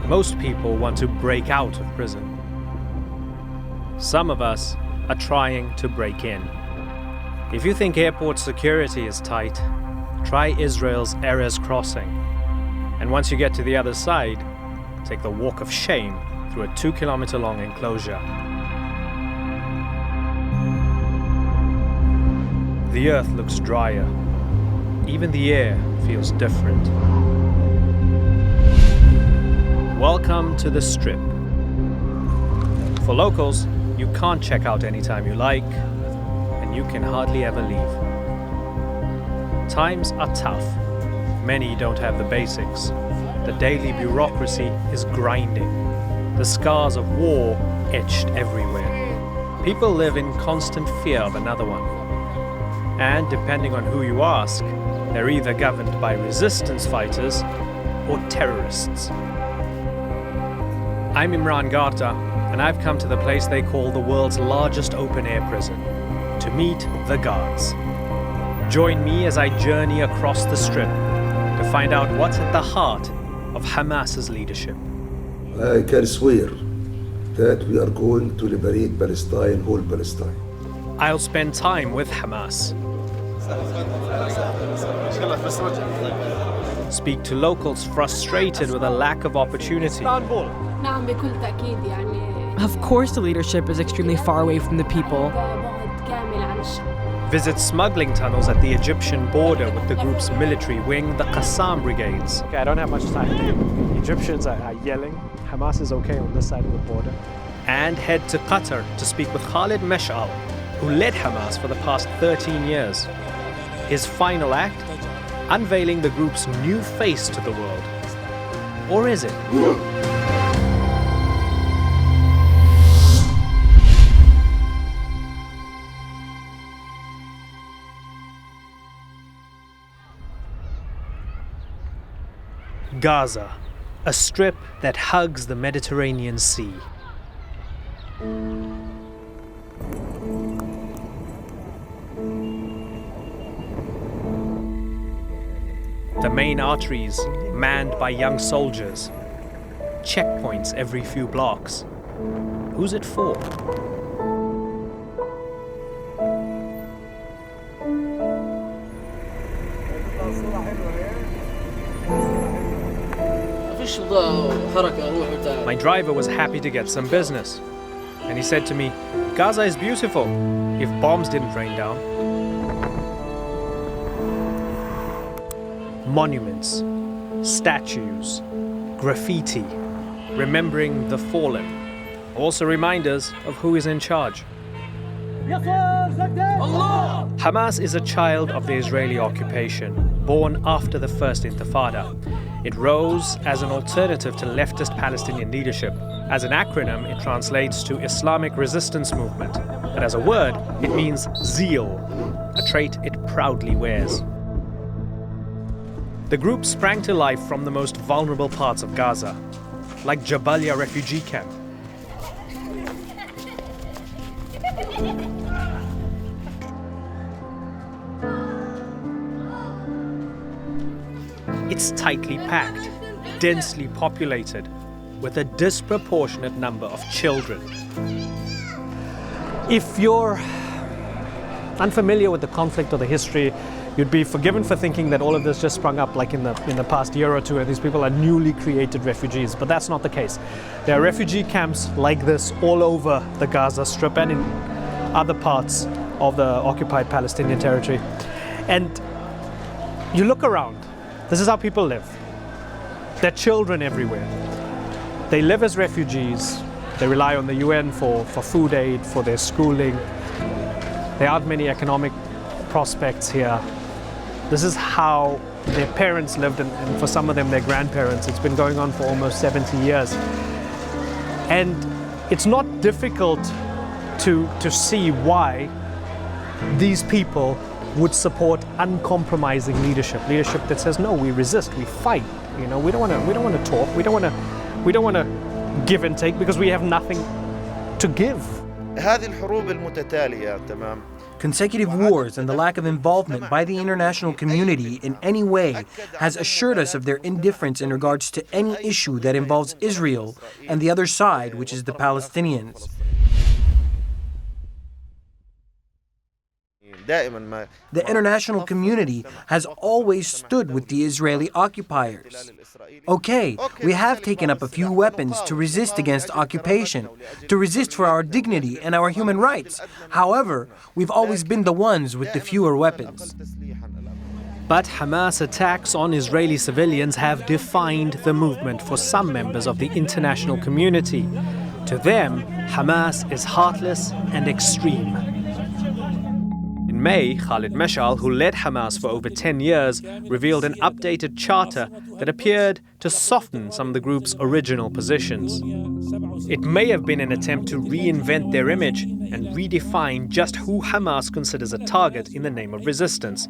Most people want to break out of prison. Some of us are trying to break in. If you think airport security is tight, try Israel's Erez crossing. And once you get to the other side, take the walk of shame through a 2-kilometer-long enclosure. The earth looks drier. Even the air feels different. Welcome to the Strip. For locals, you can't check out anytime you like, and you can hardly ever leave. Times are tough. Many don't have the basics. The daily bureaucracy is grinding. The scars of war etched everywhere. People live in constant fear of another one. And depending on who you ask, they're either governed by resistance fighters or terrorists. I'm Imran Garda, and I've come to the place they call the world's largest open-air prison, to meet the guards. Join me as I journey across the Strip to find out what's at the heart of Hamas's leadership. I can swear that we are going to liberate Palestine, whole Palestine. I'll spend time with Hamas. Speak to locals frustrated with a lack of opportunity. Of course the leadership is extremely far away from the people. Visit smuggling tunnels at the Egyptian border with the group's military wing, the Qassam Brigades. Okay, I don't have much time. The Egyptians are yelling. Hamas is okay on this side of the border. And head to Qatar to speak with Khaled Meshaal, who led Hamas for the past 13 years. His final act? Unveiling the group's new face to the world. Or is it? Gaza, a strip that hugs the Mediterranean Sea. The main arteries manned by young soldiers. Checkpoints every few blocks. Who's it for? My driver was happy to get some business. And he said to me, Gaza is beautiful if bombs didn't rain down. Monuments, statues, graffiti, remembering the fallen. Also reminders of who is in charge. Hamas is a child of the Israeli occupation, born after the First Intifada. It rose as an alternative to leftist Palestinian leadership. As an acronym, it translates to Islamic Resistance Movement. But as a word, it means zeal, a trait it proudly wears. The group sprang to life from the most vulnerable parts of Gaza, like Jabalia refugee camp. It's tightly packed, densely populated, with a disproportionate number of children. If you're unfamiliar with the conflict or the history, you'd be forgiven for thinking that all of this just sprung up like in the past year or two, and these people are newly created refugees, but that's not the case. There are refugee camps like this all over the Gaza Strip and in other parts of the occupied Palestinian territory. And you look around, this is how people live. There are children everywhere. They live as refugees. They rely on the UN for food aid, for their schooling. There aren't many economic prospects here. This is how their parents lived, and for some of them, their grandparents. It's been going on for almost 70 years. And it's not difficult to see why these people would support uncompromising leadership that says, no, we resist, we fight. You know, we don't want to talk, we don't want to give and take because we have nothing to give. هذه الحروب المتتالية تمام Consecutive wars and the lack of involvement by the international community in any way has assured us of their indifference in regards to any issue that involves Israel and the other side, which is the Palestinians. The international community has always stood with the Israeli occupiers. Okay, we have taken up a few weapons to resist against occupation, to resist for our dignity and our human rights. However, we've always been the ones with the fewer weapons. But Hamas attacks on Israeli civilians have defined the movement for some members of the international community. To them, Hamas is heartless and extreme. In May, Khaled Meshaal, who led Hamas for over 10 years, revealed an updated charter that appeared to soften some of the group's original positions. It may have been an attempt to reinvent their image and redefine just who Hamas considers a target in the name of resistance.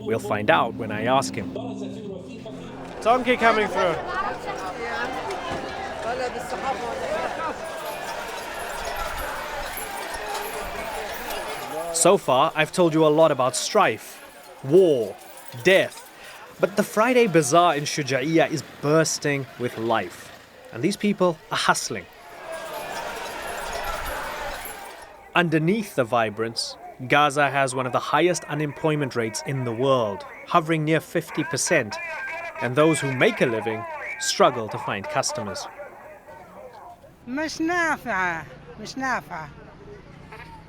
We'll find out when I ask him. Donkey coming through. So far, I've told you a lot about strife, war, death. But the Friday Bazaar in Shuja'iyya is bursting with life. And these people are hustling. Underneath the vibrance, Gaza has one of the highest unemployment rates in the world, hovering near 50%. And those who make a living struggle to find customers. مش نافعة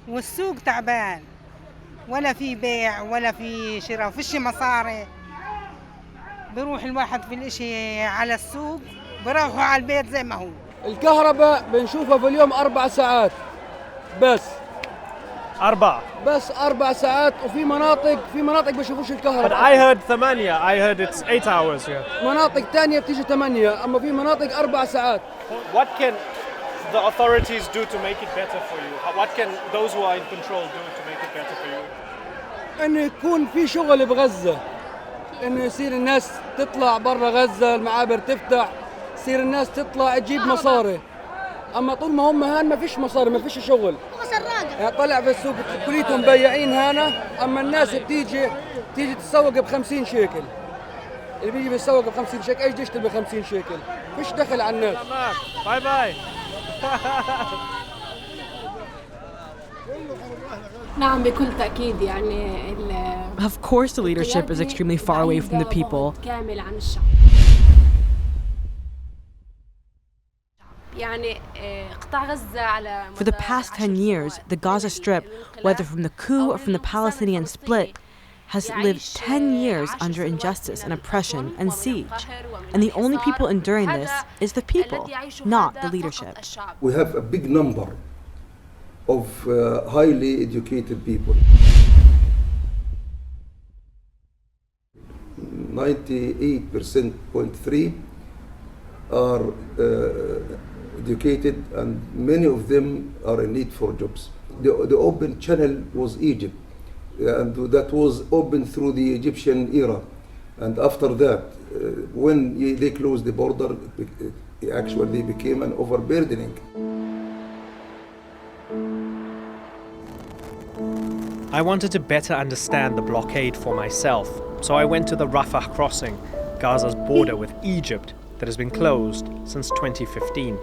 والسوق تعبان ولا في بيع ولا في شراء وفيش مصاري بيروح الواحد في الاشي على السوق بيروحوا على البيت زي ما هو. الكهرباء بنشوفها في اليوم 4 ساعات بس. 4 ساعات وفي مناطق بيشوفوش الكهرباء. But I heard 8. I heard it's 8 hours here. مناطق تانية بتيجي 8 أما في مناطق 4 ساعات. What can the authorities do to make it better for you? What can those who are in control do to make it better for you? إنه يكون في شغل بغزة. إنه يصير الناس تطلع برا غزة، المعابر تفتح، يصير الناس تطلع تجيب مصاري. أما طول ما هم هان ما فيش مصاري، ما فيش شغل. يعني طلع في السوق كليتهم بياعين هنا، أما الناس بتيجي تتسوق ب50 شيكل. اللي بيجي بيتسوق ب50 شيكل، إيش يشتري ب50 شيكل؟ فيش دخل على الناس. باي باي. نعم بكل تأكيد يعني. Of course, the leadership is extremely far away from the people. كامل عن الشعب. For the past 10 years, the Gaza Strip, whether from the coup or from the Palestinian split, has lived 10 years under injustice and oppression and siege. And the only people enduring this is the people, not the leadership. We have a big number of highly educated people. 98.3% are educated, and many of them are in need for jobs. The open channel was Egypt, and that was opened through the Egyptian era. And after that, when they closed the border, it actually became an overburdening. I wanted to better understand the blockade for myself, so I went to the Rafah crossing, Gaza's border with Egypt, that has been closed since 2015.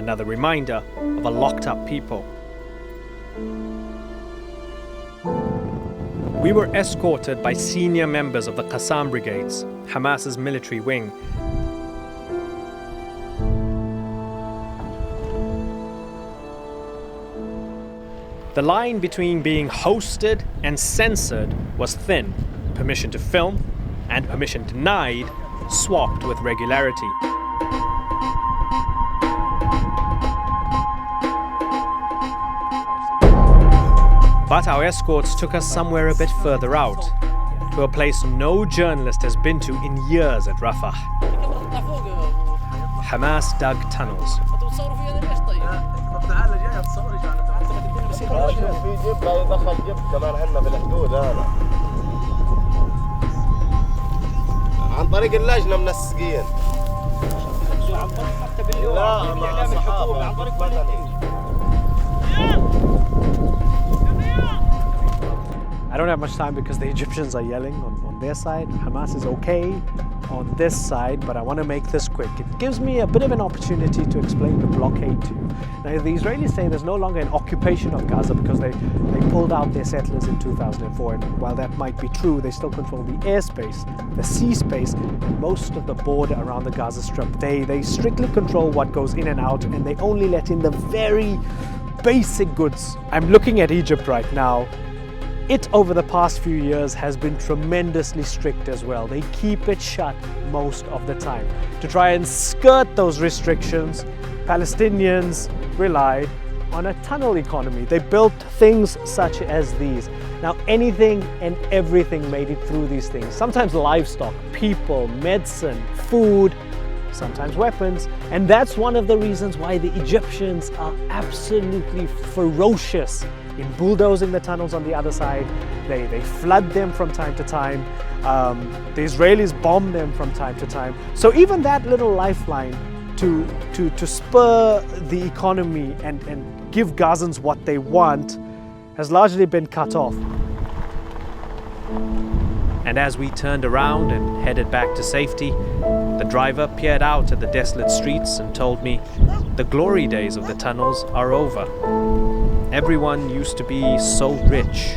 Another reminder of a locked-up people. We were escorted by senior members of the Qassam Brigades, Hamas's military wing. The line between being hosted and censored was thin. Permission to film and permission denied swapped with regularity. But our escorts took us somewhere a bit further out, to a place no journalist has been to in years at Rafah. Hamas dug tunnels. عن طريق اللجنة منسقين. لا، عن طريق مدني. I don't have much time because the Egyptians are yelling on their side. Hamas is okay on this side, but I want to make this quick. It gives me a bit of an opportunity to explain the blockade to you. Now, the Israelis say there's no longer an occupation of Gaza because they pulled out their settlers in 2004. And while that might be true, they still control the airspace, the sea space, and most of the border around the Gaza Strip. They strictly control what goes in and out, and they only let in the very basic goods. I'm looking at Egypt right now. It, over the past few years, has been tremendously strict as well. They keep it shut most of the time. To try and skirt those restrictions, Palestinians relied on a tunnel economy. They built things such as these. Now, anything and everything made it through these things. Sometimes livestock, people, medicine, food, sometimes weapons. And that's one of the reasons why the Egyptians are absolutely ferocious in bulldozing the tunnels on the other side. They flood them from time to time. The Israelis bomb them from time to time. So even that little lifeline to spur the economy and give Gazans what they want has largely been cut off. And as we turned around and headed back to safety, the driver peered out at the desolate streets and told me the glory days of the tunnels are over. Everyone used to be so rich.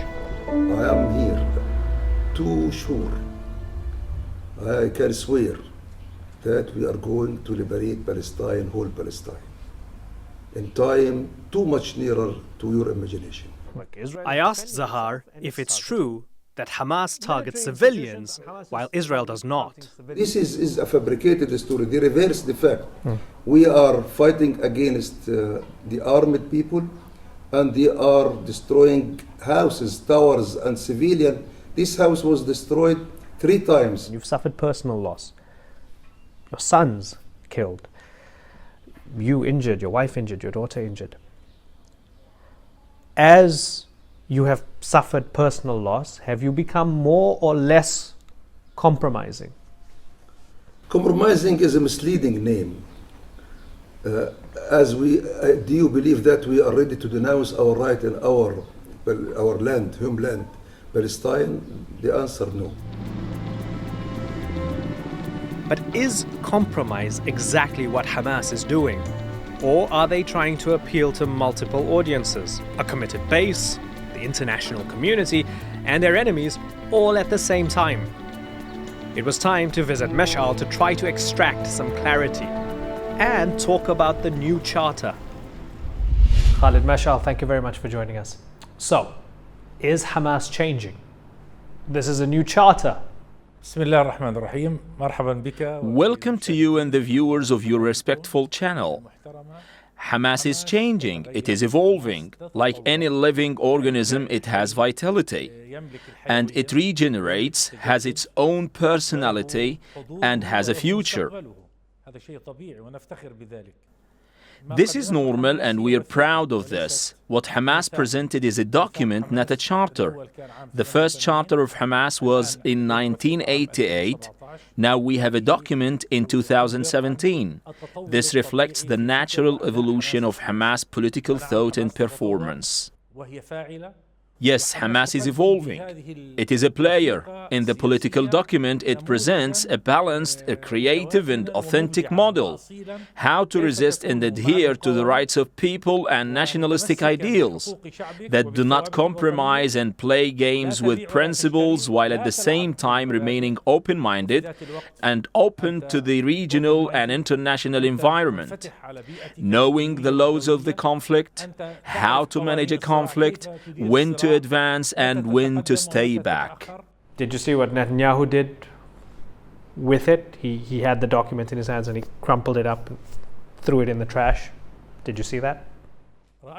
I am here too sure. I can swear that we are going to liberate Palestine, whole Palestine, in time too much nearer to your imagination. I asked Zahar if it's true that Hamas targets civilians while Israel does not. This is a fabricated story. They reverse the fact. We are fighting against the armed people, and they are destroying houses, towers, and civilian. This house was destroyed 3 times. You've suffered personal loss. Your son's killed. You injured, your wife injured, your daughter injured. As you have suffered personal loss, have you become more or less compromising? Compromising is a misleading name. Do you believe that we are ready to denounce our right in our land, homeland, Palestine? The answer, no. But is compromise exactly what Hamas is doing? Or are they trying to appeal to multiple audiences, a committed base, the international community, and their enemies all at the same time? It was time to visit Meshaal to try to extract some clarity and talk about the new charter. Khaled Meshaal, thank you very much for joining us. So, is Hamas changing? This is a new charter. Welcome to you and the viewers of your respectful channel. Hamas is changing, it is evolving. Like any living organism, it has vitality. And it regenerates, has its own personality, and has a future. This is normal and we are proud of this. What Hamas presented is a document, not a charter. The first charter of Hamas was in 1988. Now we have a document in 2017. This reflects the natural evolution of Hamas political thought and performance. Yes, Hamas is evolving. It is a player. In the political document, it presents a balanced, a creative and authentic model. How to resist and adhere to the rights of people and nationalistic ideals that do not compromise and play games with principles while at the same time remaining open-minded and open to the regional and international environment. Knowing the laws of the conflict, how to manage a conflict, when to advance and when to stay back. Did you see what Netanyahu did with it? He had the document in his hands and he crumpled it up and threw it in the trash. Did you see that?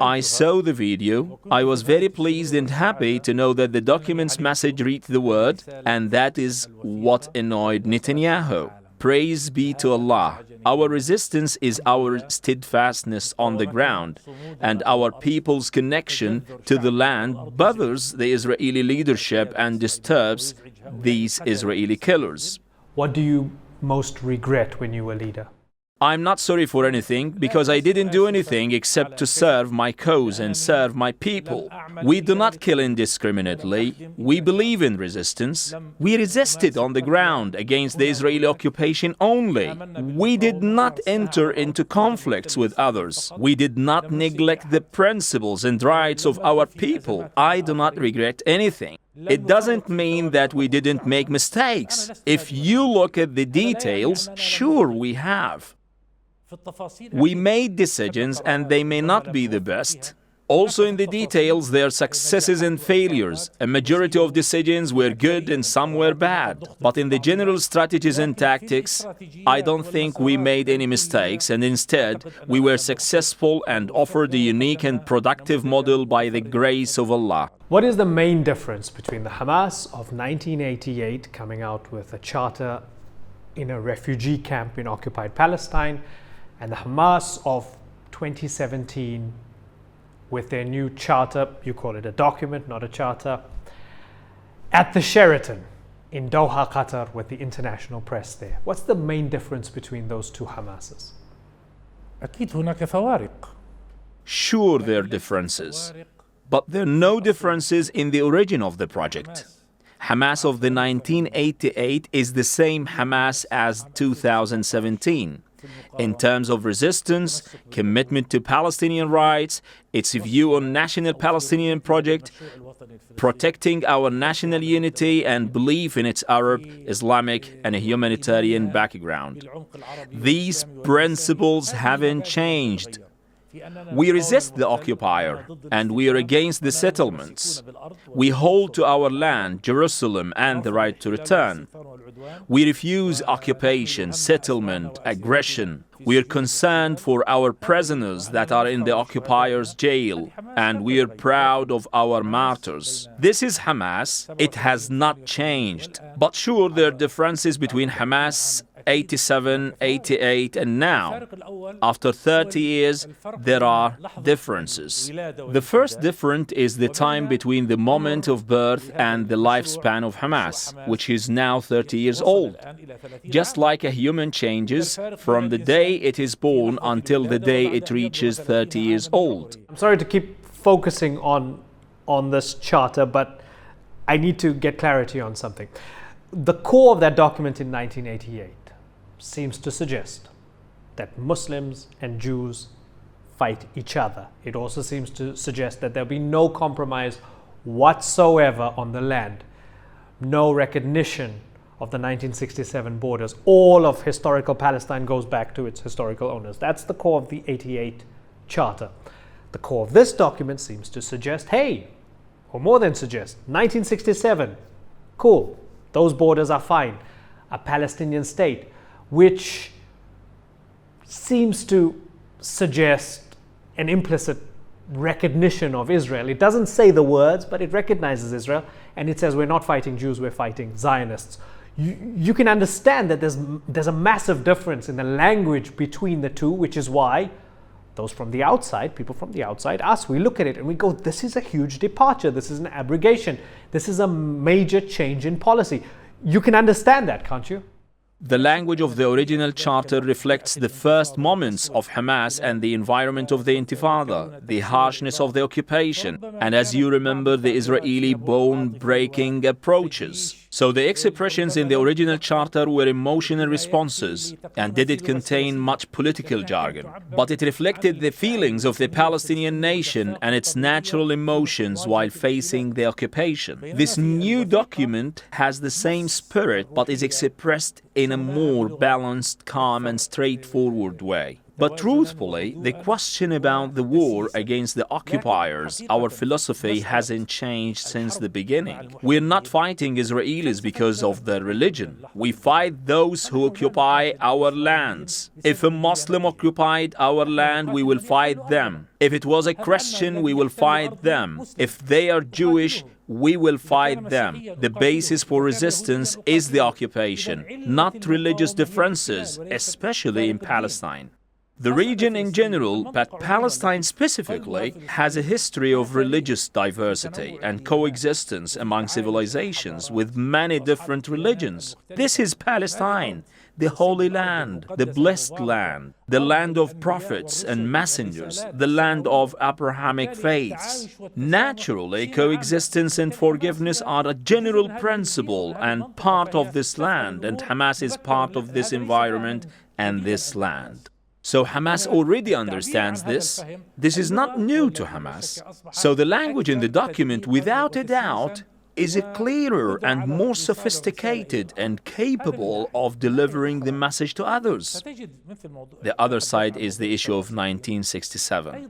I saw the video. I was very pleased and happy to know that the document's message reached the world, and that is what annoyed Netanyahu. Praise be to Allah. Our resistance is our steadfastness on the ground, and our people's connection to the land bothers the Israeli leadership and disturbs these Israeli killers. What do you most regret when you were leader? I'm not sorry for anything because I didn't do anything except to serve my cause and serve my people. We do not kill indiscriminately. We believe in resistance. We resisted on the ground against the Israeli occupation only. We did not enter into conflicts with others. We did not neglect the principles and rights of our people. I do not regret anything. It doesn't mean that we didn't make mistakes. If you look at the details, sure we have. We made decisions and they may not be the best. Also in the details, there are successes and failures. A majority of decisions were good and some were bad. But in the general strategies and tactics, I don't think we made any mistakes, and instead, we were successful and offered a unique and productive model by the grace of Allah. What is the main difference between the Hamas of 1988 coming out with a charter in a refugee camp in occupied Palestine and the Hamas of 2017 with their new charter, you call it a document, not a charter, at the Sheraton in Doha, Qatar, with the international press there? What's the main difference between those two Hamases? Sure, there are differences, but there are no differences in the origin of the project. Hamas of the 1988 is the same Hamas as 2017. In terms of resistance, commitment to Palestinian rights, its view on national Palestinian project, protecting our national unity and belief in its Arab, Islamic and humanitarian background. These principles haven't changed. We resist the occupier and we are against the settlements. We hold to our land, Jerusalem, and the right to return. We refuse occupation, settlement, aggression. We are concerned for our prisoners that are in the occupier's jail, and we are proud of our martyrs. This is Hamas. It has not changed. But sure, there are differences between Hamas 87, 88, and now. After 30 years, there are differences. The first difference is the time between the moment of birth and the lifespan of Hamas, which is now 30 years old. Just like a human changes from the day it is born until the day it reaches 30 years old. I'm sorry to keep focusing on this charter, but I need to get clarity on something. The core of that document in 1988 seems to suggest that Muslims and Jews fight each other. It also seems to suggest that there'll be no compromise whatsoever on the land, no recognition of the 1967 borders. All of historical Palestine goes back to its historical owners. That's the core of the 88 charter. The core of this document seems to suggest, hey, or more than suggest, 1967, cool, those borders are fine. A Palestinian state, which seems to suggest an implicit recognition of Israel. It doesn't say the words, but it recognizes Israel, and it says we're not fighting Jews, we're fighting Zionists. You can understand that there's a massive difference in the language between the two, which is why those from the outside, people from the outside, us, we look at it and we go, this is a huge departure, this is an abrogation, this is a major change in policy. You can understand that, can't you? The language of the original charter reflects the first moments of Hamas and the environment of the Intifada, the harshness of the occupation, and as you remember, the Israeli bone-breaking approaches. So the expressions in the original charter were emotional responses and didn't contain much political jargon, but it reflected the feelings of the Palestinian nation and its natural emotions while facing the occupation. This new document has the same spirit but is expressed in a more balanced, calm and straightforward way. But truthfully, the question about the war against the occupiers, our philosophy hasn't changed since the beginning. We're not fighting Israelis because of their religion. We fight those who occupy our lands. If a Muslim occupied our land, we will fight them. If it was a Christian, we will fight them. If they are Jewish, we will fight them. The basis for resistance is the occupation, not religious differences, especially in Palestine. The region in general, but Palestine specifically, has a history of religious diversity and coexistence among civilizations with many different religions. This is Palestine, the Holy Land, the blessed land, the land of prophets and messengers, the land of Abrahamic faiths. Naturally, coexistence and forgiveness are a general principle and part of this land, and Hamas is part of this environment and this land. So Hamas already understands this. This is not new to Hamas. So the language in the document, without a doubt, is clearer and more sophisticated and capable of delivering the message to others. The other side is the issue of 1967.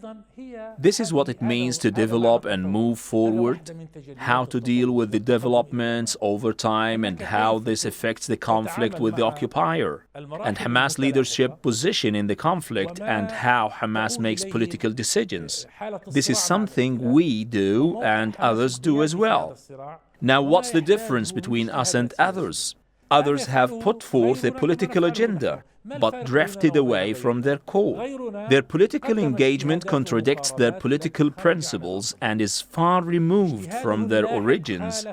This is what it means to develop and move forward, how to deal with the developments over time and how this affects the conflict with the occupier, and Hamas leadership position in the conflict and how Hamas makes political decisions. This is something we do and others do as well. Now, what's the difference between us and others? Others have put forth a political agenda, but drifted away from their core. Their political engagement contradicts their political principles and is far removed from their origins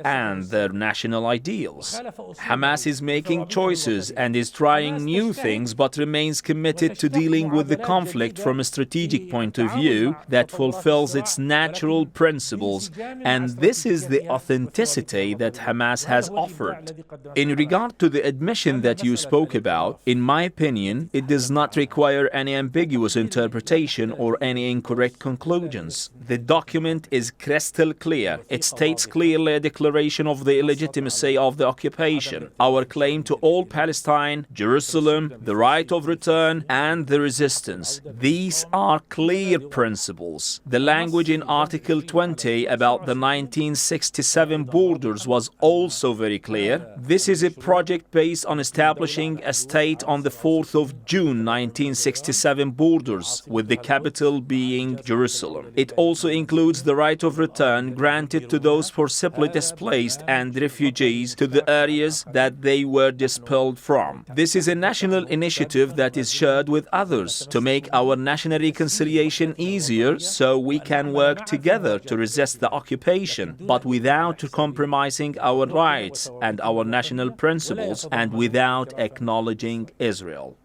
and their national ideals. Hamas is making choices and is trying new things, but remains committed to dealing with the conflict from a strategic point of view that fulfills its natural principles, and this is the authenticity that Hamas has offered. In regard to the admission that you spoke about, in my opinion, it does not require any ambiguous interpretation or any incorrect conclusions. The document is crystal clear. It states clearly a declaration of the illegitimacy of the occupation, our claim to all Palestine, Jerusalem, the right of return, and the resistance. These are clear principles. The language in Article 20 about the 1967 borders was also very clear. This is a project based on establishing a state on the 4th of June 1967 borders, with the capital being Jerusalem. It also includes the right of return granted to those forcibly displaced and refugees to the areas that they were expelled from. This is a national initiative that is shared with others to make our national reconciliation easier so we can work together to resist the occupation, but without compromising our rights and our national principles and without acknowledging Israel.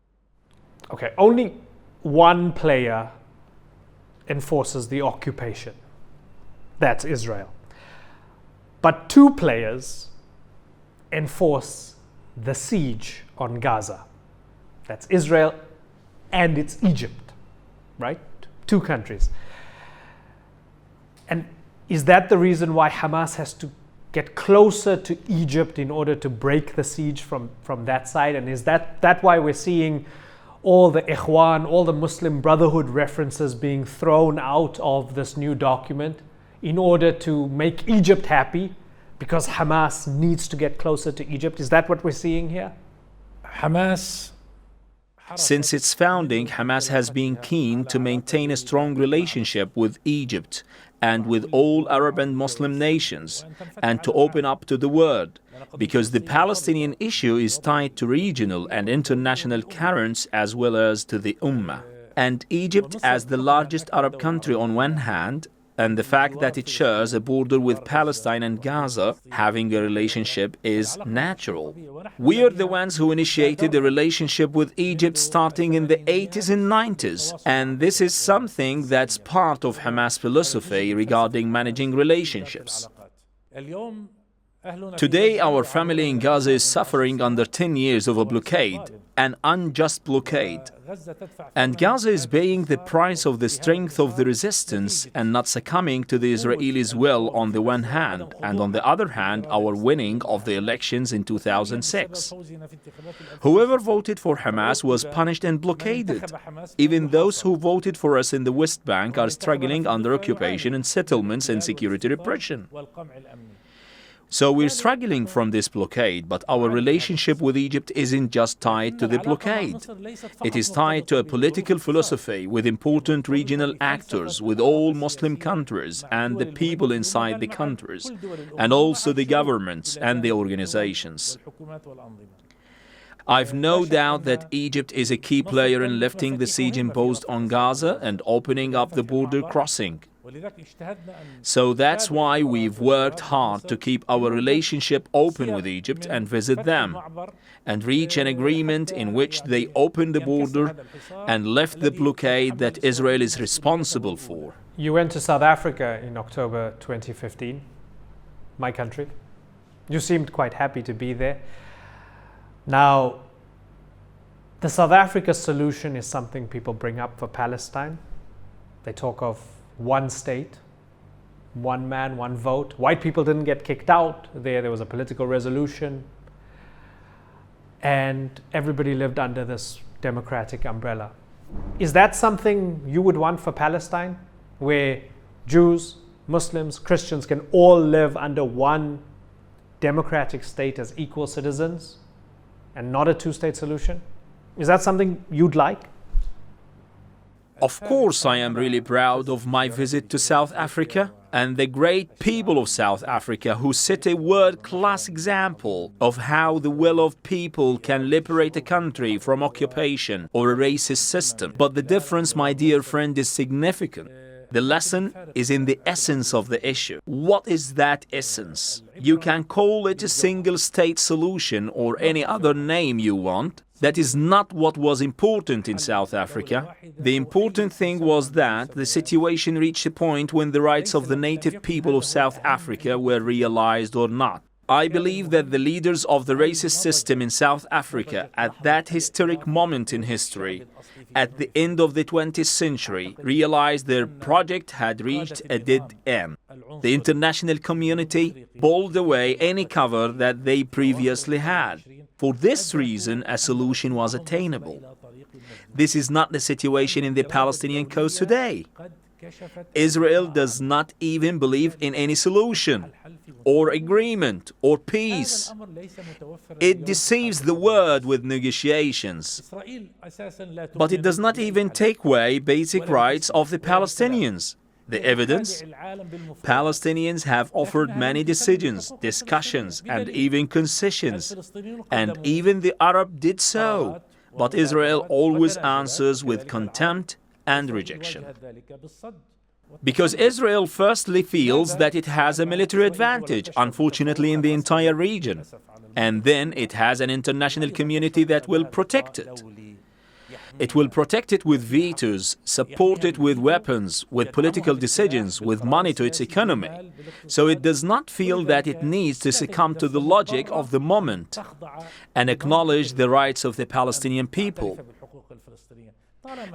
Okay, only one player enforces the occupation. That's Israel. But two players enforce the siege on Gaza. That's Israel and it's Egypt, right? Two countries. And is that the reason why Hamas has to get closer to Egypt in order to break the siege from that side? And is that why we're seeing all the Ikhwan, all the Muslim Brotherhood references being thrown out of this new document in order to make Egypt happy because Hamas needs to get closer to Egypt? Is that what we're seeing here? Since its founding, Hamas has been keen to maintain a strong relationship with Egypt and with all Arab and Muslim nations, and to open up to the world, because the Palestinian issue is tied to regional and international currents as well as to the Ummah. And Egypt, as the largest Arab country on one hand, and the fact that it shares a border with Palestine and Gaza, having a relationship is natural. We are the ones who initiated a relationship with Egypt starting in the 80s and 90s, and this is something that's part of Hamas philosophy regarding managing relationships. Today, our family in Gaza is suffering under 10 years of a blockade, an unjust blockade. And Gaza is paying the price of the strength of the resistance and not succumbing to the Israelis' will on the one hand, and on the other hand, our winning of the elections in 2006. Whoever voted for Hamas was punished and blockaded. Even those who voted for us in the West Bank are struggling under occupation and settlements and security repression. So we're struggling from this blockade, but our relationship with Egypt isn't just tied to the blockade. It is tied to a political philosophy with important regional actors, with all Muslim countries and the people inside the countries, and also the governments and the organizations. I've no doubt that Egypt is a key player in lifting the siege imposed on Gaza and opening up the border crossing. So that's why we've worked hard to keep our relationship open with Egypt and visit them and reach an agreement in which they open the border and lift the blockade that Israel is responsible for. You went to South Africa in October 2015, my country. You seemed quite happy to be there. Now, the South Africa solution is something people bring up for Palestine. They talk of one state, one man, one vote. White people didn't get kicked out. There was a political resolution. And everybody lived under this democratic umbrella. Is that something you would want for Palestine, where Jews, Muslims, Christians can all live under one democratic state as equal citizens and not a two-state solution? Is that something you'd like? Of course, I am really proud of my visit to South Africa and the great people of South Africa who set a world-class example of how the will of people can liberate a country from occupation or a racist system. But the difference, my dear friend, is significant. The lesson is in the essence of the issue. What is that essence? You can call it a single-state solution or any other name you want. That is not what was important in South Africa. The important thing was that the situation reached a point when the rights of the native people of South Africa were realized or not. I believe that the leaders of the racist system in South Africa at that historic moment in history, at the end of the 20th century, realized their project had reached a dead end. The international community pulled away any cover that they previously had. For this reason, a solution was attainable. This is not the situation in the Palestinian cause today. Israel does not even believe in any solution, or agreement, or peace. It deceives the world with negotiations. But it does not even take away basic rights of the Palestinians. The evidence? Palestinians have offered many decisions, discussions, and even concessions. And even the Arab did so. But Israel always answers with contempt and rejection. Because Israel firstly feels that it has a military advantage, unfortunately, in the entire region. And then it has an international community that will protect it. It will protect it with vetoes, support it with weapons, with political decisions, with money to its economy. So it does not feel that it needs to succumb to the logic of the moment and acknowledge the rights of the Palestinian people.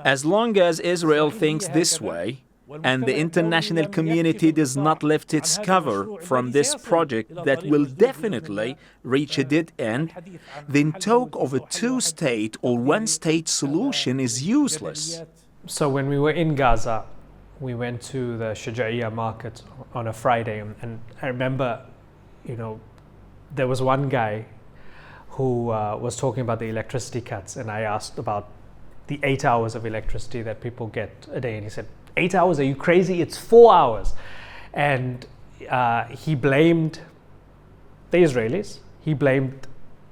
As long as Israel thinks this way, and the international community does not lift its cover from this project that will definitely reach a dead end, then talk of a two-state or one-state solution is useless. So when we were in Gaza, we went to the Shuja'iyya market on a Friday, and I remember, there was one guy who was talking about the electricity cuts, and I asked about the 8 hours of electricity that people get a day, and he said, 8 hours? Are you crazy? It's 4 hours. And he blamed the Israelis, he blamed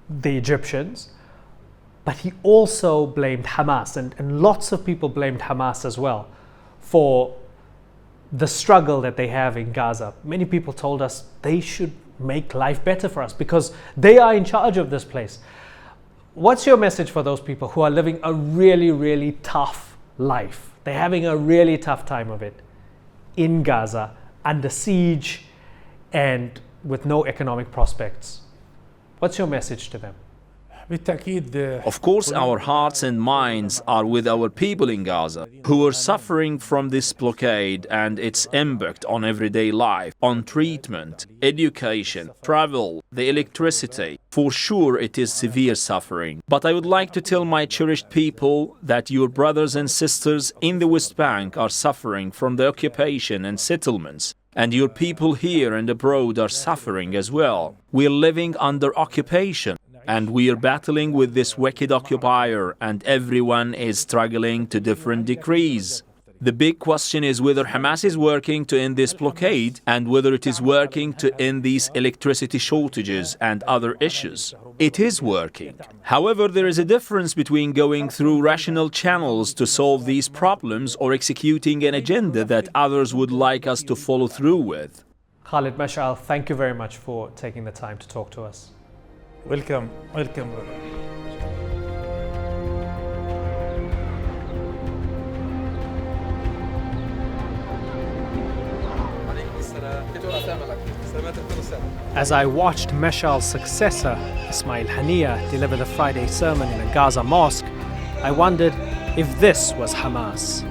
the Egyptians, but he also blamed Hamas, and lots of people blamed Hamas as well for the struggle that they have in Gaza. Many people told us they should make life better for us because they are in charge of this place. What's your message for those people who are living a really, really tough life? They're having a really tough time of it in Gaza, under siege, and with no economic prospects. What's your message to them? Of course, our hearts and minds are with our people in Gaza who are suffering from this blockade and its impact on everyday life, on treatment, education, travel, the electricity. For sure, it is severe suffering. But I would like to tell my cherished people that your brothers and sisters in the West Bank are suffering from the occupation and settlements. And your people here and abroad are suffering as well. We are living under occupation. And we are battling with this wicked occupier, and everyone is struggling to different degrees. The big question is whether Hamas is working to end this blockade and whether it is working to end these electricity shortages and other issues. It is working. However, there is a difference between going through rational channels to solve these problems or executing an agenda that others would like us to follow through with. Khaled Meshaal, thank you very much for taking the time to talk to us. Welcome, welcome, brother. As I watched Meshaal's successor, Ismail Haniyeh, deliver the Friday sermon in a Gaza mosque, I wondered if this was Hamas.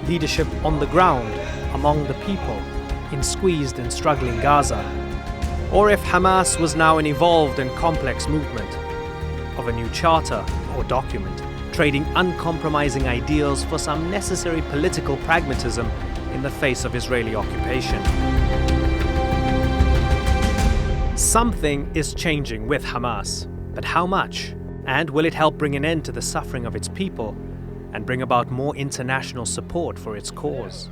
Leadership on the ground, among the people, in squeezed and struggling Gaza. Or if Hamas was now an evolved and complex movement of a new charter or document, trading uncompromising ideals for some necessary political pragmatism in the face of Israeli occupation. Something is changing with Hamas, but how much? And will it help bring an end to the suffering of its people and bring about more international support for its cause?